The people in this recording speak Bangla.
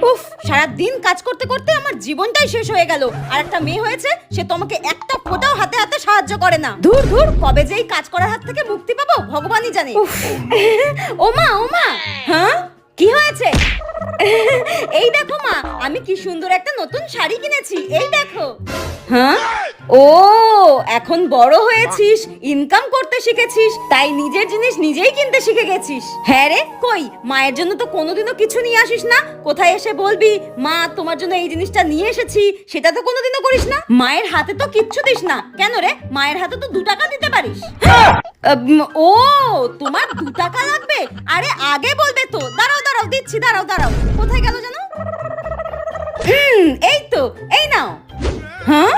উফ, সারাদিন কাজ করতে করতে আমার জীবনটাই শেষ হয়ে গেল। আর একটা মেয়ে হয়েছে, সে তোমাকে একটা ফোঁটাও হাতে হাতে সাহায্য করে না। ধুর ধুর, কবে যে এই কাজ করার হাত থেকে মুক্তি পাবো ভগবানই জানে। ওমা ওমা, হ্যাঁ কি হয়েছে? এই দেখো মা, আমি কি সুন্দর একটা নতুন শাড়ি কিনেছি, এই দেখো। হ্যাঁ, ও এখন বড় হয়েছিস, ইনকাম করতে শিখেছিস, তাই নিজের জিনিস নিজেই কিনতে শিখে গেছিস। হ্যাঁ রে, কই মায়ের জন্য তো কোনোদিনও কিছু নিয়ে আসিস না। কোথায় এসে বলবি মা তোমার জন্য এই জিনিসটা নিয়ে এসেছি, সেটা তো কোনোদিনও করিস না। মায়ের হাতে তো কিচ্ছু দিস না কেন রে? মায়ের হাতে তো 2 টাকা দিতে পারিস। ও তোমার 2 টাকা লাগবে? আরে আগে বলবে তো। দাঁড়াও দাঁড়াও, দিচ্ছি, দাঁড়াও দাঁড়াও। কোথায় গেল জানো? এই তো, এই নাও। হ্যাঁ